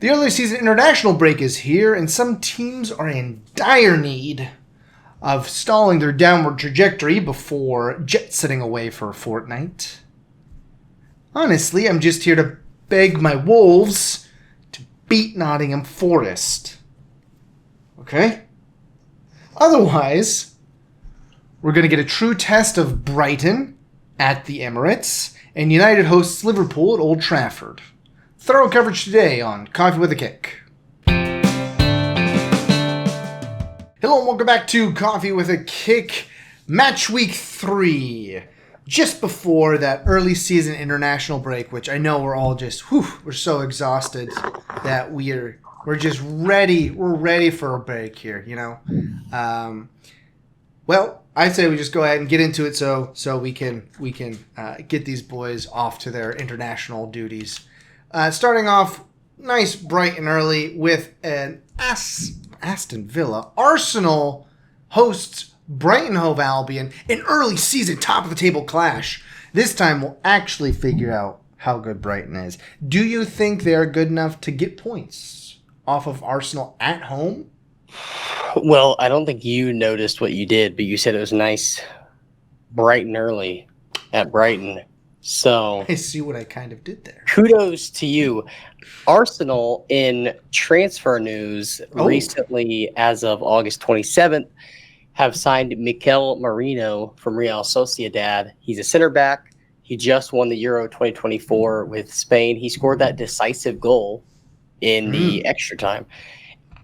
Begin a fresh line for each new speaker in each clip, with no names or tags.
The early season international break is here, and some teams are in dire need of stalling their downward trajectory before jet-setting away for a fortnight. Honestly, I'm just here to beg my Wolves to beat Nottingham Forest. Okay? Otherwise, we're going to get a true test of Brighton at the Emirates, and United hosts Liverpool at Old Trafford. Thorough coverage today on Coffee with a Kick. Hello and welcome back to Coffee with a Kick, match week 3. Just before that early season international break, which I know we're all just, we're so exhausted that we're just ready. We're ready for a break here, you know. Well, I'd say we just go ahead and get into it so we can get these boys off to their international duties. Starting off nice, bright and early with an Aston Villa. Arsenal hosts Brighton Hove Albion, an early season top of the table clash. This time we'll actually figure out how good Brighton is. Do you think they're good enough to get points off of Arsenal at home?
Well, I don't think you noticed what you did, but you said it was nice, bright and early at Brighton. So
I see what I kind of did there.
Kudos to you. Arsenal, in transfer news recently, as of August 27th, have signed Mikel Merino from Real Sociedad. He's a center back. He just won the Euro 2024 with Spain. He scored that decisive goal in the extra time.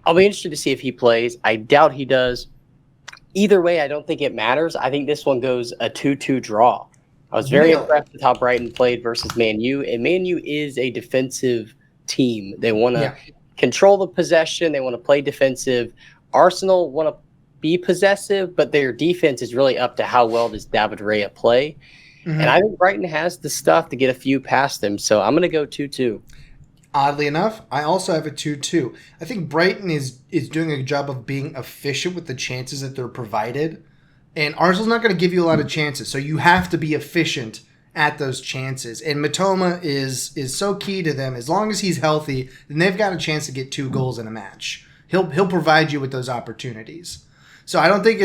I'll be interested to see if he plays. I doubt he does. Either way, I don't think it matters. I think this one goes a 2-2 draw. I was very impressed with how Brighton played versus Man U, and Man U is a defensive team. They want to control the possession. They want to play defensive. Arsenal want to be possessive, but their defense is really up to how well does David Raya play. And I think Brighton has the stuff to get a few past them, so I'm going to go 2-2.
Oddly enough, I also have a 2-2. I think Brighton is doing a job of being efficient with the chances that they're provided. And Arsenal's not going to give you a lot of chances, so you have to be efficient at those chances. And Mitoma is so key to them. As long as he's healthy, then they've got a chance to get 2 goals in a match. He'll provide you with those opportunities. So I don't think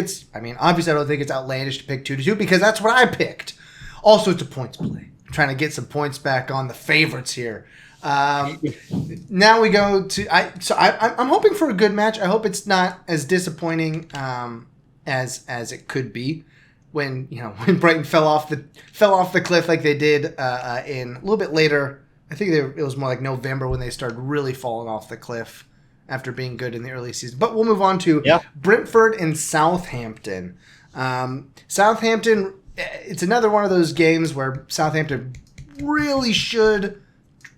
obviously I don't think it's outlandish to pick 2-2 because that's what I picked. Also, it's a points play. I'm trying to get some points back on the favorites here. Now we go to I'm hoping for a good match. I hope it's not as disappointing as it could be when Brighton fell off the cliff like they did in a little bit later. I think it was more like November when they started really falling off the cliff after being good in the early season. But we'll move on to Brentford and Southampton. Southampton, it's another one of those games where Southampton really should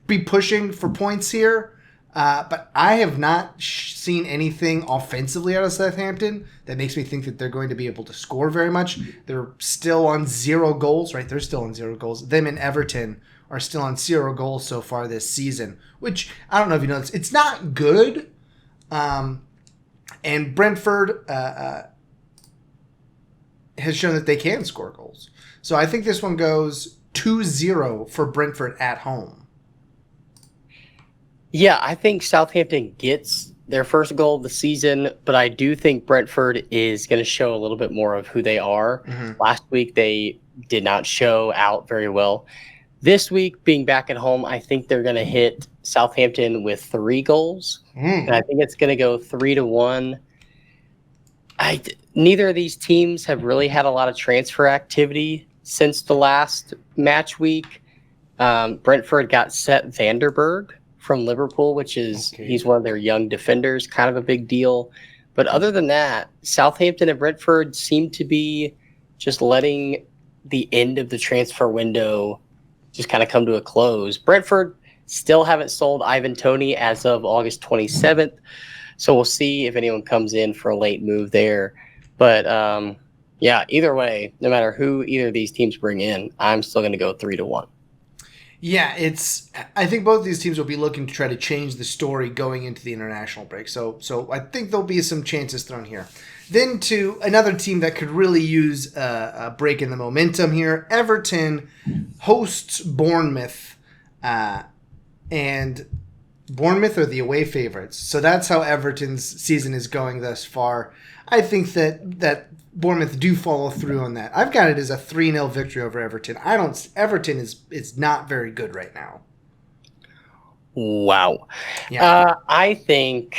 be pushing for points here. But I have not seen anything offensively out of Southampton that makes me think that they're going to be able to score very much. They're still on 0 goals, right? They're still on 0 goals. Them and Everton are still on 0 goals so far this season, which I don't know if you know. It's not good. And Brentford has shown that they can score goals. So I think this one goes 2-0 for Brentford at home.
Yeah, I think Southampton gets their first goal of the season, but I do think Brentford is going to show a little bit more of who they are. Last week, they did not show out very well. This week, being back at home, I think they're going to hit Southampton with 3 goals, and I think it's going to go 3-1. Neither of these teams have really had a lot of transfer activity since the last match week. Brentford got Seth Vanderberg from Liverpool, which is he's one of their young defenders, kind of a big deal. But other than that, Southampton and Brentford seem to be just letting the end of the transfer window just kind of come to a close. Brentford still haven't sold Ivan Toney as of August 27th, so we'll see if anyone comes in for a late move there. But either way, no matter who either of these teams bring in, I'm still going to go 3-1.
Yeah, I think both of these teams will be looking to try to change the story going into the international break. So I think there'll be some chances thrown here. Then to another team that could really use a break in the momentum here. Everton hosts Bournemouth, and Bournemouth are the away favorites. So that's how Everton's season is going thus far. I think that Bournemouth do follow through on that. I've got it as a 3-0 victory over Everton. Everton is not very good right now.
Wow.
Yeah.
I think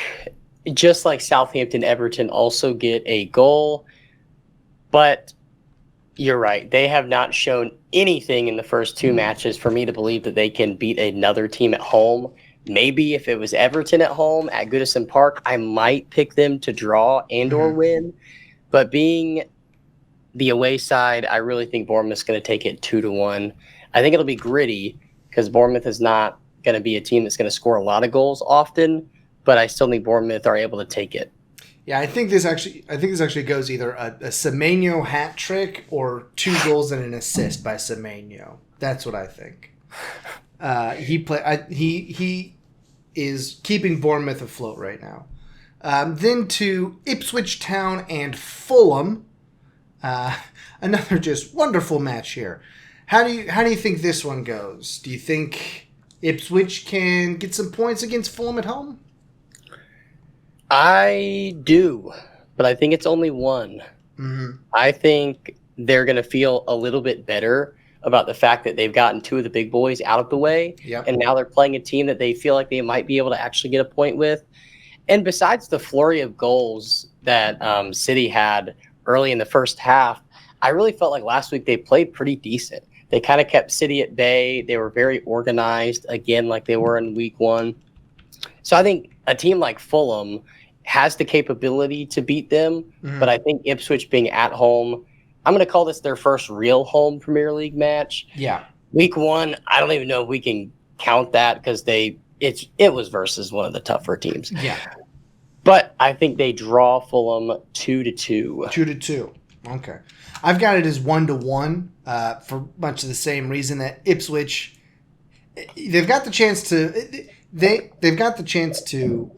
just like Southampton, Everton also get a goal, but you're right. They have not shown anything in the first two matches for me to believe that they can beat another team at home. Maybe if it was Everton at home at Goodison Park, I might pick them to draw and or win. But being the away side, I really think Bournemouth's going to take it 2-1. I think it'll be gritty because Bournemouth is not going to be a team that's going to score a lot of goals often, but I still think Bournemouth are able to take it.
Yeah, I think this actually goes either a Semenyo hat trick or 2 goals and an assist by Semenyo. That's what I think. He is keeping Bournemouth afloat right now. Then to Ipswich Town and Fulham. Another just wonderful match here. How do you think this one goes? Do you think Ipswich can get some points against Fulham at home?
I do, but I think it's only one.
Mm-hmm.
I think they're going to feel a little bit better about the fact that they've gotten 2 of the big boys out of the way, and now they're playing a team that they feel like they might be able to actually get a point with. And besides the flurry of goals that City had early in the first half, I really felt like last week they played pretty decent. They kind of kept City at bay. They were very organized, again, like they were in week 1. So I think a team like Fulham has the capability to beat them, but I think Ipswich being at home, I'm going to call this their first real home Premier League match.
Yeah.
Week 1, I don't even know if we can count that because it was versus one of the tougher teams.
Yeah.
But I think they draw Fulham 2-2.
2-2. Okay. I've got it as 1-1 for much of the same reason that Ipswich, they've got the chance to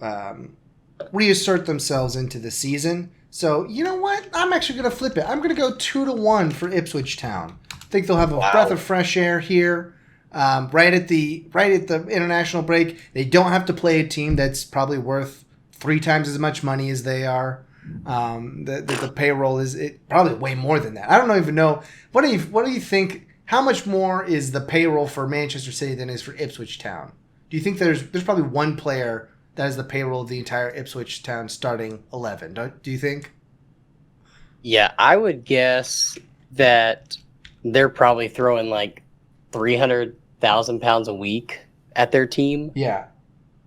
reassert themselves into the season. So, you know what? I'm actually going to flip it. I'm going to go 2-1 for Ipswich Town. I think they'll have a breath of fresh air here. Right at the international break, they don't have to play a team that's probably worth 3 times as much money as they are. The payroll is probably way more than that. I don't even know. What do you think? How much more is the payroll for Manchester City than is for Ipswich Town? Do you think there's probably one player that is the payroll of the entire Ipswich Town starting 11? Do you think?
Yeah, I would guess that they're probably throwing like £300,000 a week at their team.
Yeah.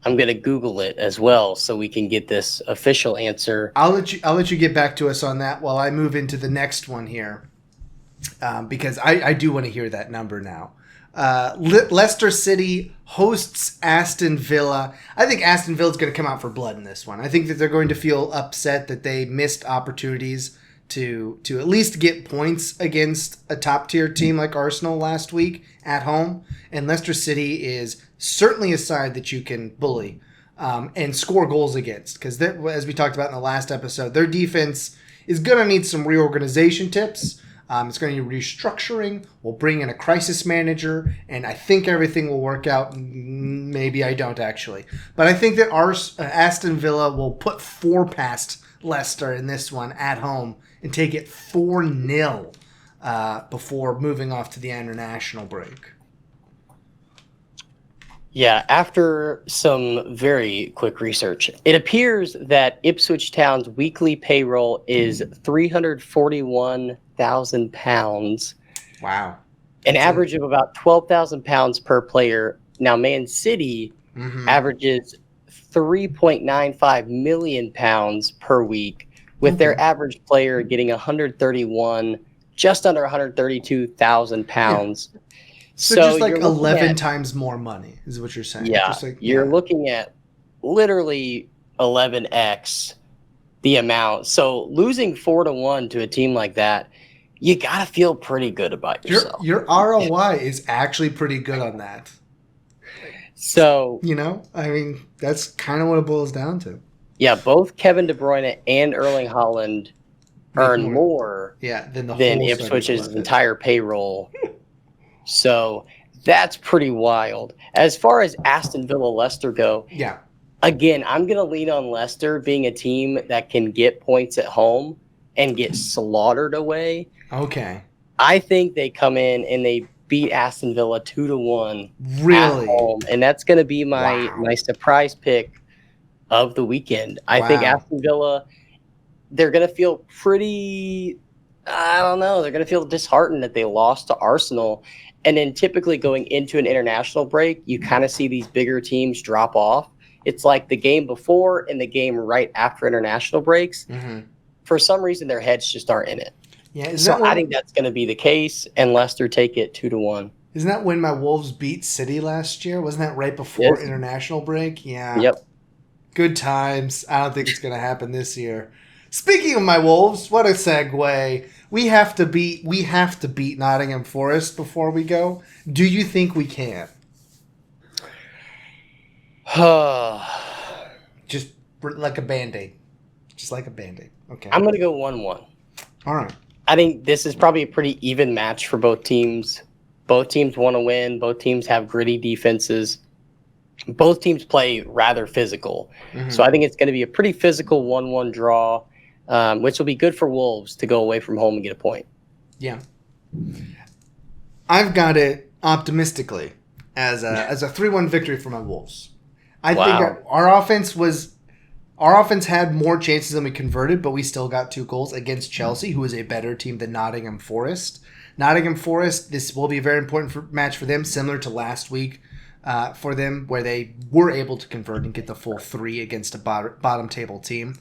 I'm going to Google it as well so we can get this official answer.
I'll let you get back to us on that while I move into the next one here, because I do want to hear that number now. Leicester City hosts Aston Villa. I think Aston Villa is going to come out for blood in this one. I think that they're going to feel upset that they missed opportunities to at least get points against a top-tier team like Arsenal last week at home. And Leicester City is certainly a side that you can bully and score goals against. Because, as we talked about in the last episode, their defense is going to need some reorganization tips. It's going to need restructuring. We'll bring in a crisis manager, and I think everything will work out. Maybe I don't, actually. But I think that Aston Villa will put 4 past Leicester in this one at home and take it 4-0 before moving off to the international break.
Yeah, after some very quick research, it appears that Ipswich Town's weekly payroll is £341,000.
Wow.
An average of about £12,000 per player. Now, Man City averages £3.95 million per week, with their average player getting just under £132,000.
Yeah. So just like 11 times more money is what you're saying.
Yeah, you're looking at literally 11x the amount. So losing 4-1 to a team like that, you got to feel pretty good about yourself.
Your ROI is actually pretty good on that.
So,
I mean, that's kind of what it boils down to.
Yeah, both Kevin De Bruyne and Erling Haaland earn more
than
Ipswich's entire payroll. So That's pretty wild. As far as Aston Villa Leicester go,
Yeah.
again, I'm going to lean on Leicester being a team that can get points at home and get slaughtered away.
Okay.
I think they come in and they beat Aston Villa 2-1 at
Really?
home, and that's going to be my
Wow.
my surprise pick of the weekend. I think
Wow.
Aston Villa, they're going to feel pretty, I don't know, they're going to feel disheartened that they lost to Arsenal. And then typically going into an international break, you kind of see these bigger teams drop off. It's like the game before and the game right after international breaks.
Mm-hmm.
For some reason, their heads just aren't in it.
Yeah.
So I think that's going to be the case, and Leicester take it 2-1.
Isn't that when my Wolves beat City last year? Wasn't that right before
Yes.
international break? Yeah.
Yep.
Good times. I don't think it's going to happen this year. Speaking of my Wolves, what a segue. We have to beat Nottingham Forest before we go. Do you think we can? Just like a Band-Aid. Just like a Band-Aid. Okay.
I'm going to go 1-1.
All right.
I think this is probably a pretty even match for both teams. Both teams want to win. Both teams have gritty defenses. Both teams play rather physical.
Mm-hmm.
So I think it's going to be a pretty physical 1-1 draw, which will be good for Wolves to go away from home and get a point.
Yeah. I've got it optimistically as a 3-1 victory for my Wolves. I think our offense had more chances than we converted, but we still got 2 goals against Chelsea, who is a better team than Nottingham Forest. Nottingham Forest, this will be a very important match for them, similar to last week for them, where they were able to convert and get the full 3 against a bottom table team.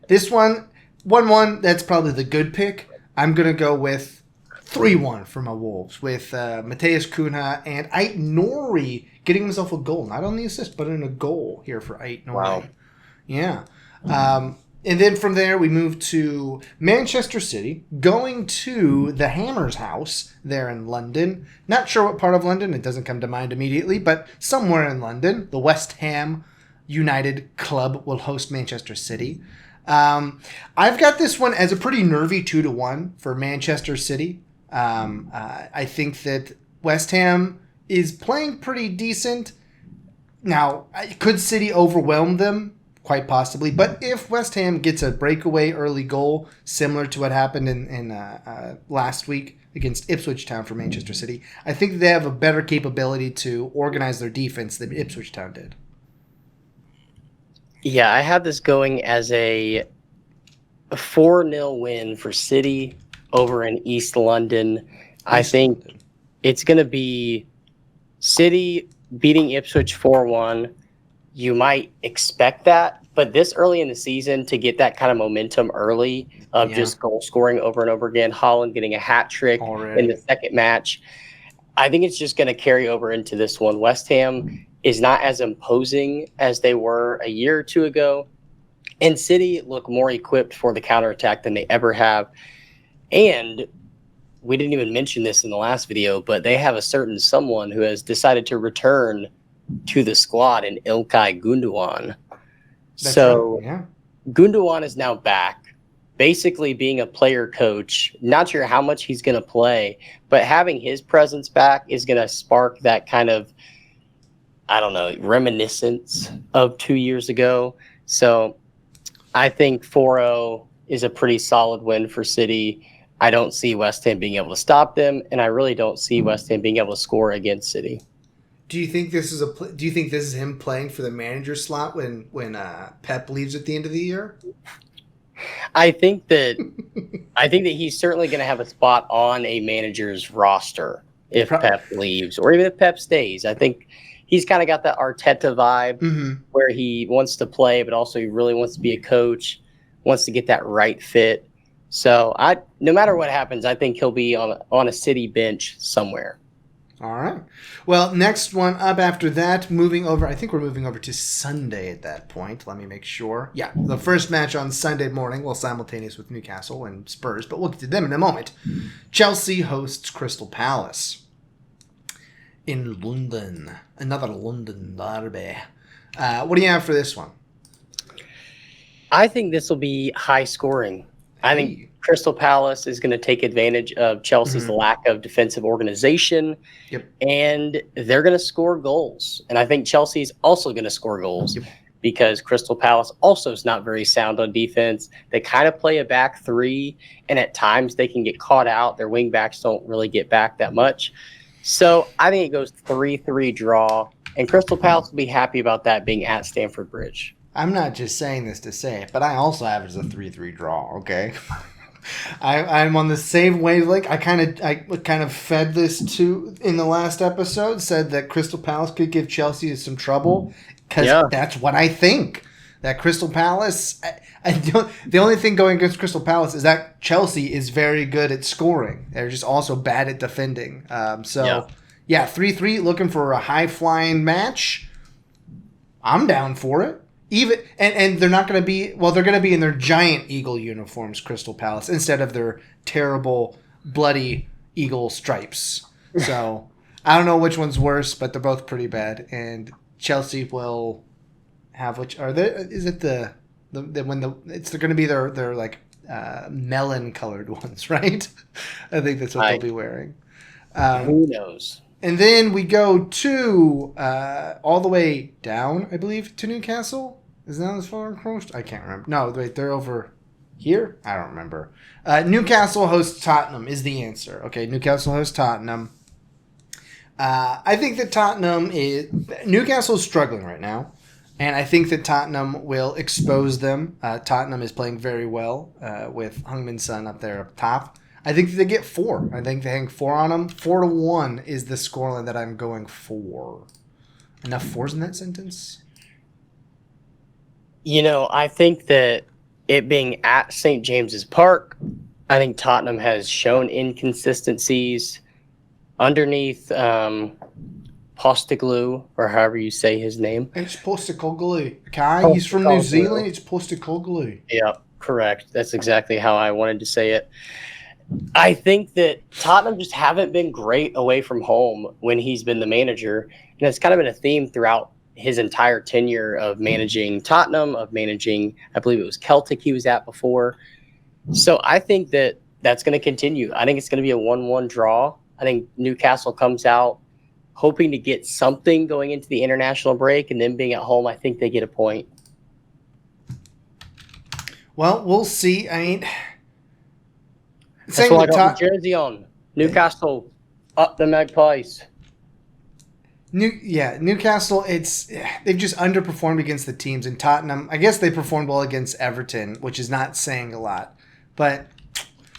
This one, 1-1, that's probably the good pick. I'm going to go with 3-1 for my Wolves, with Mateus Cunha and Ait Nori getting himself a goal. Not on the assist, but in a goal here for Ait Nori.
Wow.
Yeah. And then from there, we move to Manchester City, going to the Hammers house there in London. Not sure what part of London. It doesn't come to mind immediately, but somewhere in London. The West Ham United club will host Manchester City. I've got this one as a pretty nervy 2-1 for Manchester City. I think that West Ham is playing pretty decent. Now, could City overwhelm them? Quite possibly. But if West Ham gets a breakaway early goal, similar to what happened in last week against Ipswich Town for Manchester City, I think they have a better capability to organize their defense than Ipswich Town did.
Yeah, I have this going as a 4-0 win for City over in East London. I think it's going to be City beating Ipswich 4-1. You might expect that, but this early in the season to get that kind of momentum early of just goal scoring over and over again, Haaland getting a hat trick in the second match, I think it's just going to carry over into this one. West Ham is not as imposing as they were a year or two ago, and City look more equipped for the counterattack than they ever have. And we didn't even mention this in the last video, but they have a certain someone who has decided to return to the squad in Ilkay Gundogan. Gundogan is now back, basically being a player coach. Not sure how much he's going to play, but having his presence back is going to spark that kind of, I don't know, reminiscence of 2 years ago. So I think 4-0 is a pretty solid win for City. I don't see West Ham being able to stop them, and I really don't see West Ham being able to score against City.
Do you think this is him playing for the manager slot when Pep leaves at the end of the year?
I think that he's certainly going to have a spot on a manager's roster if Pep leaves, or even if Pep stays. I think he's kind of got that Arteta vibe where he wants to play, but also he really wants to be a coach, wants to get that right fit. So no matter what happens, I think he'll be on a City bench somewhere.
All right. Well, next one up after that, moving over. I think we're moving over to Sunday at that point. Let me make sure. Yeah, the first match on Sunday morning, well, simultaneous with Newcastle and Spurs, but we'll get to them in a moment. Chelsea hosts Crystal Palace in London. Another London derby. What do you have for this one?
I think this will be high scoring. I think Crystal Palace is going to take advantage of Chelsea's lack of defensive organization.
Yep.
And they're going to score goals. And I think Chelsea's also going to score goals because Crystal Palace also is not very sound on defense. They kind of play a back three, and at times they can get caught out. Their wing backs don't really get back that much. So I think it goes 3-3 draw, and Crystal Palace will be happy about that being at Stamford Bridge.
I'm not just saying this to say it, but I also have it as a 3-3 draw, okay? I'm on the same wavelength. I kind of fed this to in the last episode, said that Crystal Palace could give Chelsea some trouble because that's what I think. That Crystal Palace, the only thing going against Crystal Palace is that Chelsea is very good at scoring. They're just also bad at defending. 3-3, looking for a high-flying match. I'm down for it. Even and they're not going to be they're going to be in their giant eagle uniforms, Crystal Palace, instead of their terrible bloody eagle stripes. So I don't know which one's worse, but they're both pretty bad. And Chelsea will have which are they? Is it they're going to be their like melon colored ones, right? I think that's what they'll be wearing.
Who knows?
And then we go to all the way down, I believe, to Newcastle. Is that as far across? I can't remember. No, wait, they're over here? I don't remember. Newcastle hosts Tottenham is the answer. Okay, Newcastle hosts Tottenham. I think that Newcastle is struggling right now. And I think that Tottenham will expose them. Tottenham is playing very well with Heung-min Son up there up top. I think they get 4. I think they hang 4 on them. 4-1 is the scoreline that I'm going for. Enough 4s in that sentence?
I think that it being at St. James's Park, I think Tottenham has shown inconsistencies underneath Postecoglou, or however you say his name.
It's Postecoglou. Okay, he's from New Zealand. It's Postecoglou.
Yeah, correct. That's exactly how I wanted to say it. I think that Tottenham just haven't been great away from home when he's been the manager. And it's kind of been a theme throughout his entire tenure of managing Tottenham, of managing, I believe it was Celtic he was at before. So I think that that's going to continue. I think it's going to be a 1-1 draw. I think Newcastle comes out hoping to get something going into the international break, and then being at home, I think they get a point.
Well, we'll see. I mean,
that's why I got the jersey on. Newcastle, up the Magpies.
Newcastle. They've just underperformed against the teams. In Tottenham, I guess they performed well against Everton, which is not saying a lot. But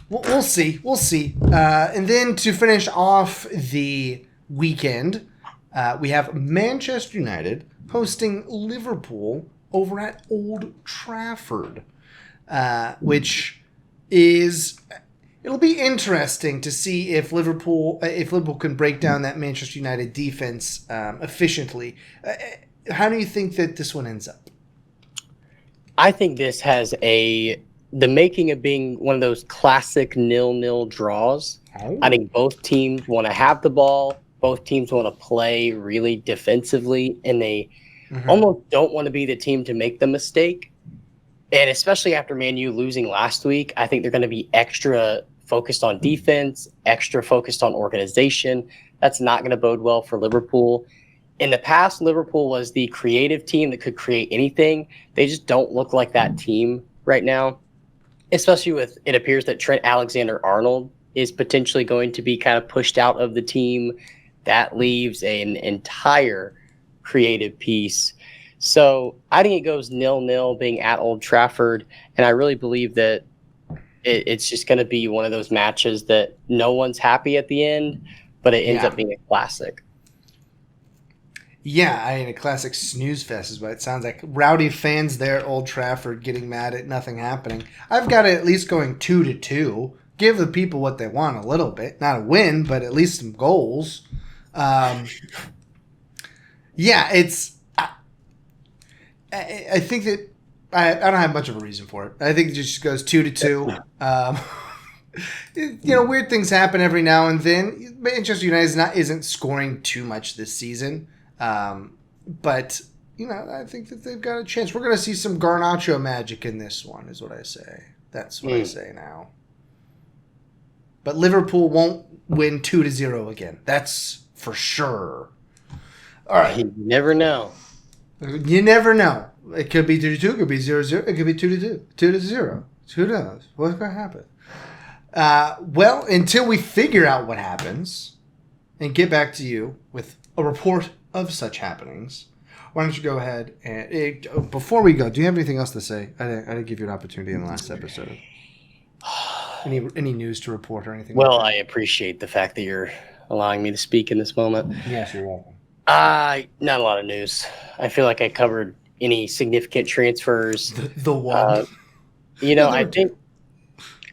we'll see. We'll see. And then to finish off the weekend, we have Manchester United hosting Liverpool over at Old Trafford, which is. It'll be interesting to see if Liverpool can break down that Manchester United defense efficiently. How do you think that this one ends up?
I think this has the making of being one of those classic 0-0 draws. Oh. I think both teams want to have the ball. Both teams want to play really defensively, and they almost don't want to be the team to make the mistake. And especially after Man U losing last week, I think they're going to be extra focused on defense, extra focused on organization. That's not going to bode well for Liverpool. In the past, Liverpool was the creative team that could create anything. They just don't look like that team right now, especially with it appears that Trent Alexander-Arnold is potentially going to be kind of pushed out of the team. That leaves an entire creative piece. So I think it goes 0-0 being at Old Trafford, and I really believe that it's just going to be one of those matches that no one's happy at the end, but it ends up being a classic.
Yeah, I mean, a classic snooze fest is what it sounds like. Rowdy fans there at Old Trafford getting mad at nothing happening. I've got it at least going 2-2. Give the people what they want a little bit. Not a win, but at least some goals. It's... I think that I don't have much of a reason for it. I think it just goes 2-2. Weird things happen every now and then. Manchester United isn't scoring too much this season, but I think that they've got a chance. We're going to see some Garnacho magic in this one, is what I say. That's what I say now. But Liverpool won't win 2-0 again. That's for sure. All right.
You never know.
You never know. It could be 2-2. It could be 0-0. It could be 2-2. 2-0. Who knows? What's going to happen? Well, until we figure out what happens and get back to you with a report of such happenings, why don't you go ahead and... before we go, do you have anything else to say? I didn't give you an opportunity in the last episode. Any news to report or anything?
Well,
like that?
I appreciate the fact that you're allowing me to speak in this moment.
Yes, you're welcome.
Not a lot of news. I feel like I covered any significant transfers.
The one.
I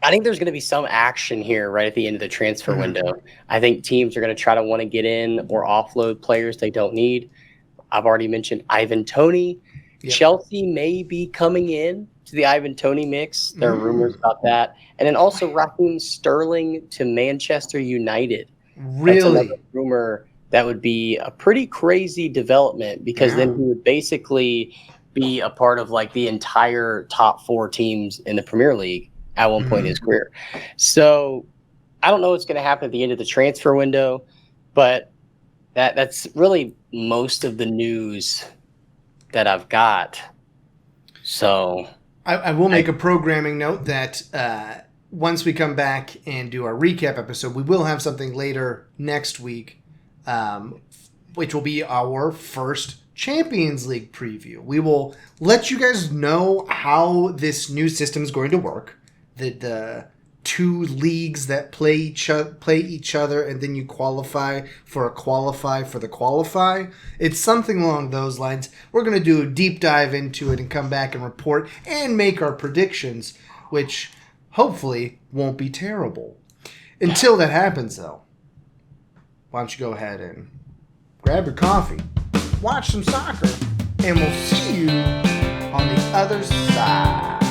think there's going to be some action here right at the end of the transfer window. I think teams are going to try to want to get in or offload players they don't need. I've already mentioned Ivan Toney. Yep. Chelsea may be coming in to the Ivan Toney mix. There are rumors about that. And then also Raheem Sterling to Manchester United.
Really?
That's another rumor that would be a pretty crazy development because then he would basically be a part of like the entire top 4 teams in the Premier League at one point in his career. So I don't know what's going to happen at the end of the transfer window, but that's really most of the news that I've got. So
I will make a programming note that once we come back and do our recap episode, we will have something later next week, which will be our first Champions League preview. We will let you guys know how this new system is going to work. The 2 leagues that play each other, and then you qualify for the qualify. It's something along those lines. We're going to do a deep dive into it and come back and report and make our predictions, which hopefully won't be terrible. Until that happens, though, why don't you go ahead and grab your coffee, watch some soccer, and we'll see you on the other side.